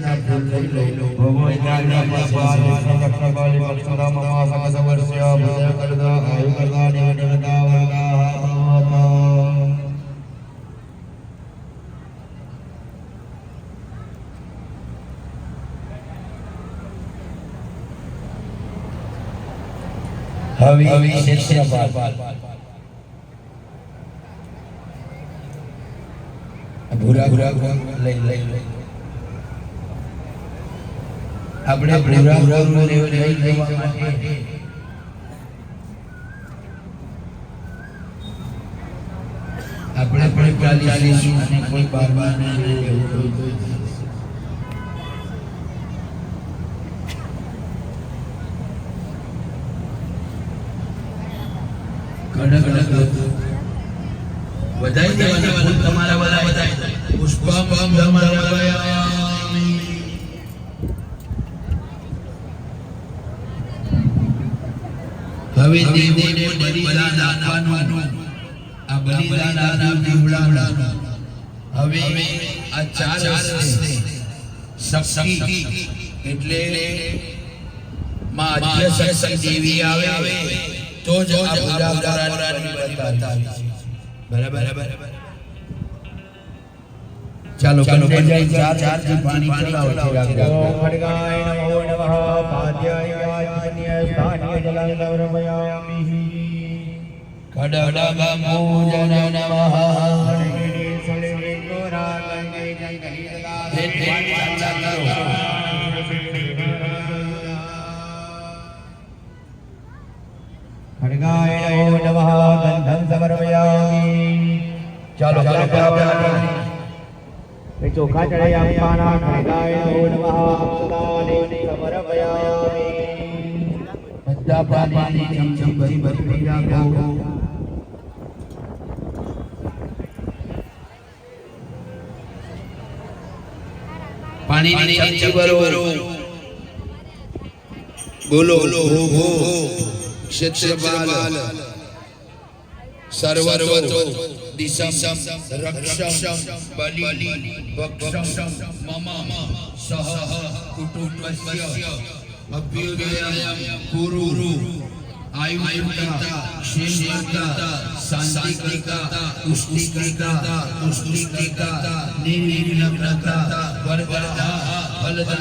ના ફૂલ લઈ લો ભગવાન જ્ઞાનના પાસવાન ચક્રવાલી પક્ષના મમા સગસ વર્ષ્ય ભૂત કરદા આયુ કરદા નિવડતા વર્ગા ભવતા हवि शिष्यपाल भूरा लई આપણે ભૂરા લઈ લેવા માટે આપણે પણ ચાલીશું અને કોઈ 12 ને લેવું વધાઈ દેવાના ફૂલ તમારા વાલા વધાઈ પુષ્પમ સમર્પયામિ હવે દેવોને બલિદાન આપવાનું આ બલિદાન આપના દીવડાનું હવે આ 4 રસ્તે શક્તિ એટલે માં આદ્ય દેવી આવે તો જ આ પુરાની બતાવી બરાબર ચાલો જાય 4 થી પાણી ચલાવો છે ઓમ ખડગાય નમો નમઃ પાદ્યાય ગાયન્ય સ્થાનીય જલં સમર્પયામિ ખડગમ પૂજન નમઃ હરિ સળિ ગોરા ગંગે જંગલીલા હે ચાલો खड़गाय नमो नमः गंधं समर्पयामि चलो पे चोखा चढ़ाया पाना खड़गाय नमो नमः अक्षतानि समर्पयामि बद्धा पानी चमचम भरी भरी पीरा को पानी ની ચમચી ભરો બોલો હો क्षेत्रपाल सर्वतो दिशम रक्षम बलि भक्षम मम सह कुटुंबस्य अभ्युदयं कुरु आयुर्ता क्षेमता शांतिकता तुष्टिकता निर्विघ्नता वरदा फलदा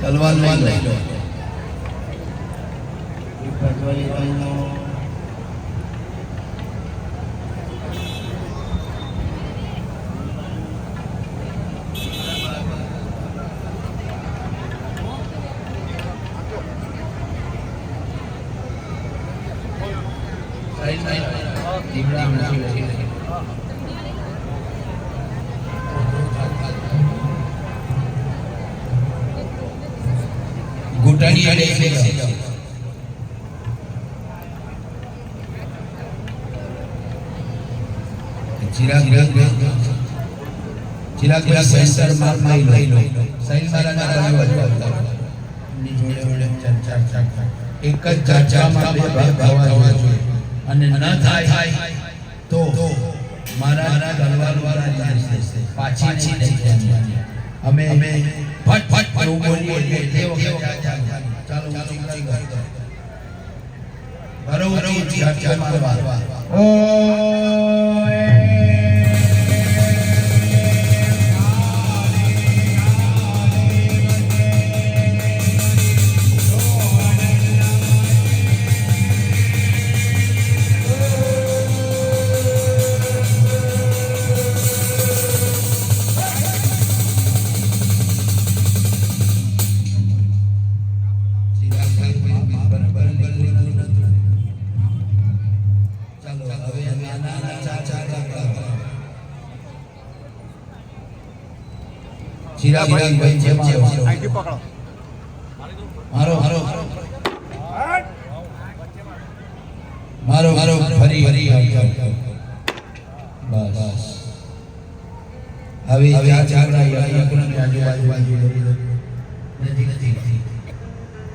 तलवार लई लो घुटनिया लेके जाओ चिराग सेंटर मार लई लो साइल मारा ना ની જોડે ચાર એક જ જાચામાં બે ભાગ થવા જોઈએ અને ન થાય તો મારા તલવારવાળા ચાલશે પાછી નહીં જવાની અમે ફટ બોલીએ તે વખતે ચાલો ઊંચી કરો બરોબર જાચા મારવા चिराग भाई जे मारो आईटी पकड़ो मारो મારો ફરી બસ હવે ચાર યજ્ઞની આજુબાજુ નથી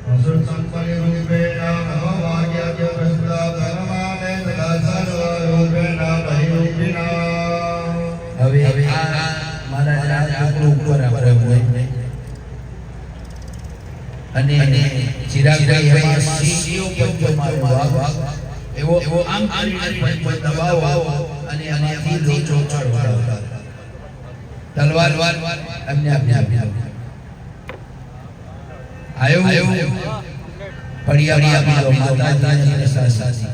અસુર સંપલે રૂપેણ ભવાજ્ય પ્રસ્તા પરમાને સદા સર્વ રૂપેણ બહિરૂપિણા હવે આ મારા ઉપર આપણે અને ચિરાગભાઈ એમાં સીઓ પંજો મારવા એવો આમ પંજો દબાવો અને એમાંથી લોચો ચડવા તલવાર અમને આપી આયો પડિયા માતાજીને સાસી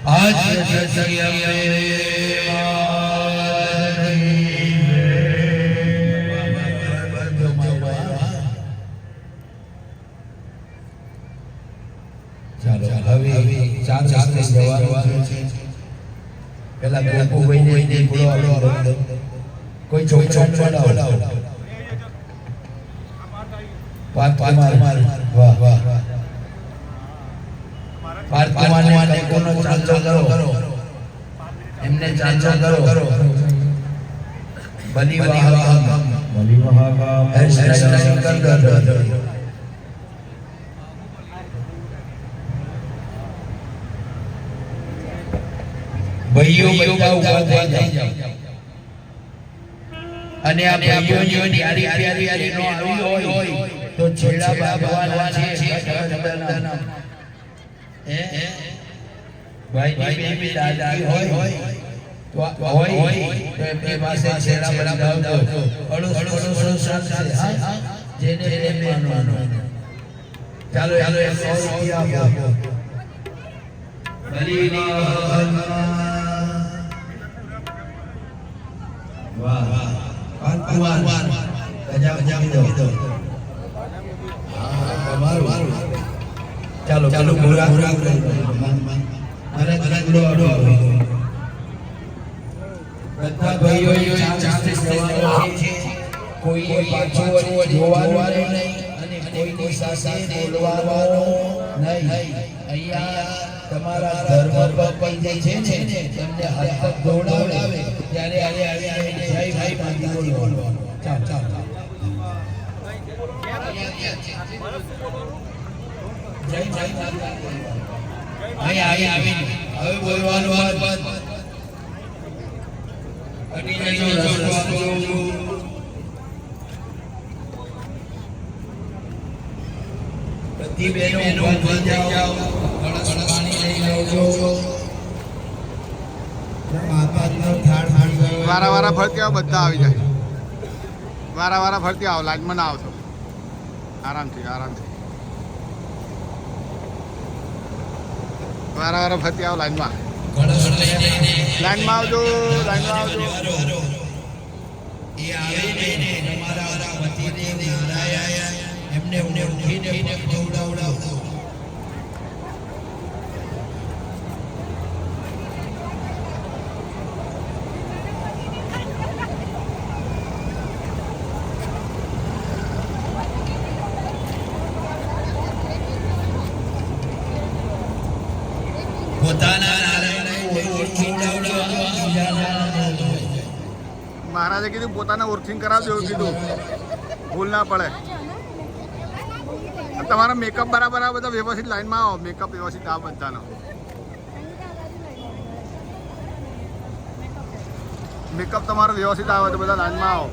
આજ ચાલો હવે ચાર રસ્તે જવાનું છે પેલા ગોપુભાઈને બોલાવો કોઈ છોકરો બોલાવો પાર્થમાર વાહ પાર્થમાને કોનો ચાંચો કરો એમને ચાંચો કરો બલી વહાગમ હેરસ્ટાઈલ કર ભાઈઓ ઉભા થઈ જાઓ અને આ ભાઈઓની આરી નો આવી હોય તો છેડા બાંધવાના છે ભાઈ ની દાદી હોય તો એમની પાસે છેડા બંધાવજો અડોસ જેને માનવાનું ચાલો એ 100 રૂપિયા આપો વાહ પાર્થમાર ગજા દો ચાલો પૂરા મારા ઘરડો બધા ભાઈઓ ચાંદે જવાનું છે કોઈ પાછું જોવાનું નહીં અને કોઈની સાથે બોલવાનું નહીં અહીંયા તમારા ધર્મ પપઈ જે છે ને તેમને હાથ દોડાવે ત્યારે જય ભાઈ માંગી બોલવાનું ચાલો હવે બોલવાનું બધી બહેનો ઉભા થઈ જાઓ પાણી લઈ લેજો વારા ફરતી આવો બધા આવી જાય વારા ફરતી આવો લાઈનમાં ના આવશો આરામથી વારા ફરતી આવો લાઈનમાં આવજો એ આવીને તમારા પતિને બોલાયા એમને ઉઠીને ઉડાવડાવજો મહારાજે કીધું પોતાને ઓળખીને કરાવજો એવું કીધું ભૂલ ના પડે તમારો મેકઅપ બરાબર આવે બધા વ્યવસ્થિત લાઈનમાં આવો મેકઅપ વ્યવસ્થિત આવે બધાનો મેકઅપ તમારો વ્યવસ્થિત આવે તો બધા લાઈનમાં આવો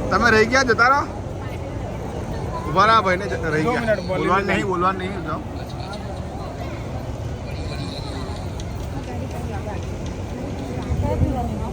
તમે રહી ગયા જતા રહો ઉભા રહ્યા ભાઈને રહી ગયા બોલવાનું નહીં જાઓ Thank you.